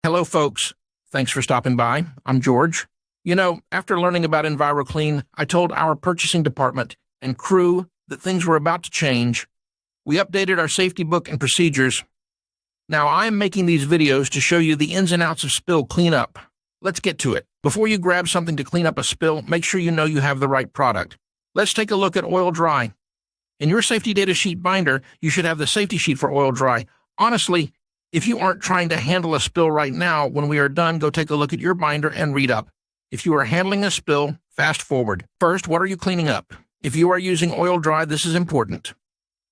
Hello, folks. Thanks for stopping by. I'm George. After learning about EnviroClean, I told our purchasing department and crew that things were about to change. We updated our safety book and procedures. Now, I am making these videos to show you the ins and outs of spill cleanup. Let's get to it. Before you grab something to clean up a spill, make sure you know you have the right product. Let's take a look at Oil Dri. In your safety data sheet binder, you should have the safety sheet for Oil Dri. Honestly, if you aren't trying to handle a spill right now, when we are done, go take a look at your binder and read up. If you are handling a spill, fast forward. First, what are you cleaning up? If you are using Oil Dri, this is important.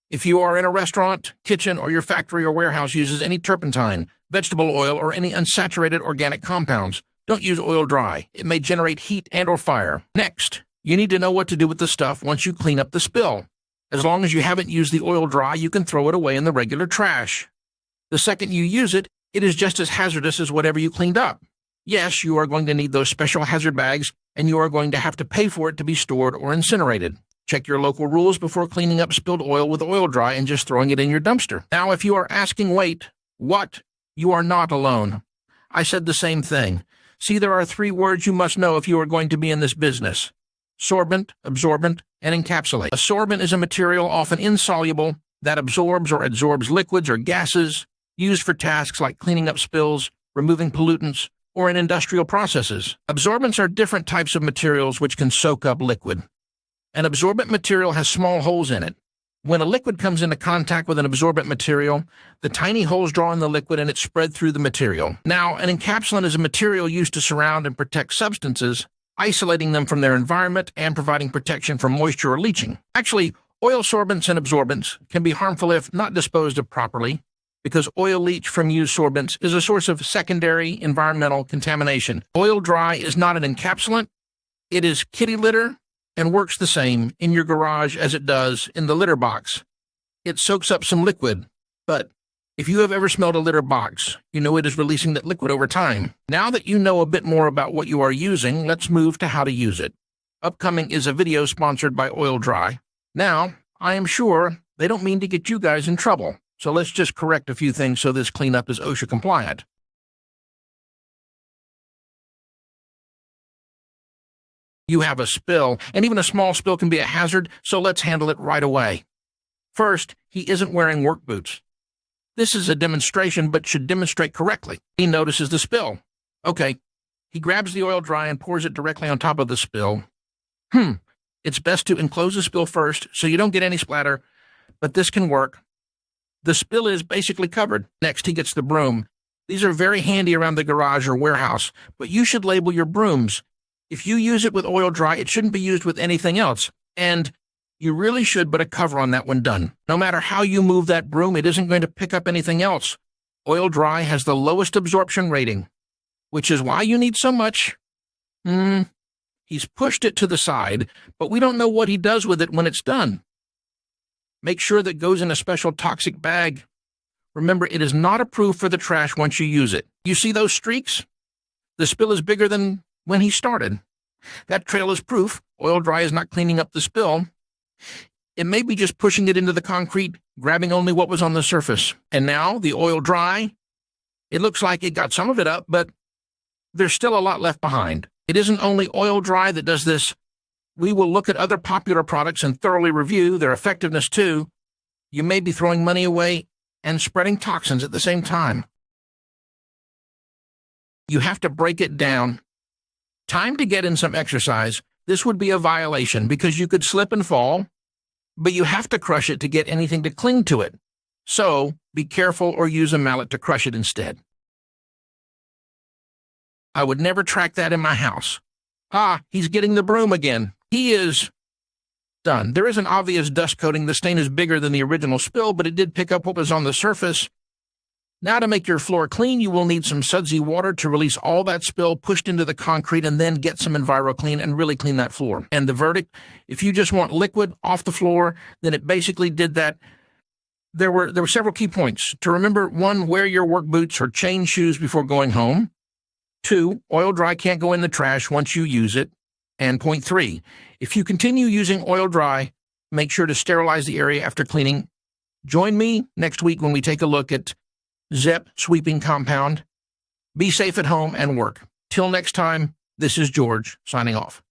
If you are in a restaurant, kitchen, or your factory or warehouse uses any turpentine, vegetable oil, or any unsaturated organic compounds, don't use Oil Dri. It may generate heat and/or fire. Next, you need to know what to do with the stuff once you clean up the spill. As long as you haven't used the Oil Dri, you can throw it away in the regular trash. The second you use it, it is just as hazardous as whatever you cleaned up. Yes, you are going to need those special hazard bags, and you are going to have to pay for it to be stored or incinerated. Check your local rules before cleaning up spilled oil with Oil Dri and just throwing it in your dumpster. Now, if you are asking, wait, what? You are not alone. I said the same thing. See, there are 3 words you must know if you are going to be in this business: sorbent, absorbent, and encapsulate. A sorbent is a material often insoluble that absorbs or adsorbs liquids or gases used for tasks like cleaning up spills, removing pollutants, or in industrial processes. Absorbents are different types of materials which can soak up liquid. An absorbent material has small holes in it. When a liquid comes into contact with an absorbent material, the tiny holes draw in the liquid and it's spread through the material. Now, an encapsulant is a material used to surround and protect substances, isolating them from their environment and providing protection from moisture or leaching. Actually, oil sorbents and absorbents can be harmful if not disposed of properly, because oil leach from used sorbents is a source of secondary environmental contamination. Oil Dri is not an encapsulant. It is kitty litter and works the same in your garage as it does in the litter box. It soaks up some liquid, but if you have ever smelled a litter box, you know it is releasing that liquid over time. Now that you know a bit more about what you are using, let's move to how to use it. Upcoming is a video sponsored by Oil Dri. Now, I am sure they don't mean to get you guys in trouble, so let's just correct a few things so this cleanup is OSHA compliant. You have a spill, and even a small spill can be a hazard, so let's handle it right away. First, he isn't wearing work boots. This is a demonstration, but should demonstrate correctly. He notices the spill. Okay, he grabs the Oil Dri and pours it directly on top of the spill. It's best to enclose the spill first so you don't get any splatter, but this can work. The spill is basically covered. Next, he gets the broom. These are very handy around the garage or warehouse, but you should label your brooms. If you use it with Oil Dri, it shouldn't be used with anything else. And you really should put a cover on that when done. No matter how you move that broom, it isn't going to pick up anything else. Oil Dri has the lowest absorption rating, which is why you need so much. He's pushed it to the side, but we don't know what he does with it when it's done. Make sure that goes in a special toxic bag. Remember, it is not approved for the trash once you use it. You see those streaks? The spill is bigger than when he started. That trail is proof Oil Dri is not cleaning up the spill. It may be just pushing it into the concrete, grabbing only what was on the surface. And now, the Oil Dri, it looks like it got some of it up, but there's still a lot left behind. It isn't only Oil Dri that does this. We will look at other popular products and thoroughly review their effectiveness too. You may be throwing money away and spreading toxins at the same time. You have to break it down. Time to get in some exercise. This would be a violation because you could slip and fall, but you have to crush it to get anything to cling to it. So be careful or use a mallet to crush it instead. I would never track that in my house. He's getting the broom again. He is done. There is an obvious dust coating. The stain is bigger than the original spill, but it did pick up what was on the surface. Now, to make your floor clean, you will need some sudsy water to release all that spill pushed into the concrete, and then get some EnviroClean and really clean that floor. And the verdict, if you just want liquid off the floor, then it basically did that. There were several key points to remember. 1, wear your work boots or chain shoes before going home. 2, Oil Dri can't go in the trash once you use it. And point 3, if you continue using Oil Dri, make sure to sterilize the area after cleaning. Join me next week when we take a look at ZEP sweeping compound Be safe at home and work. Till next time, this is George signing off.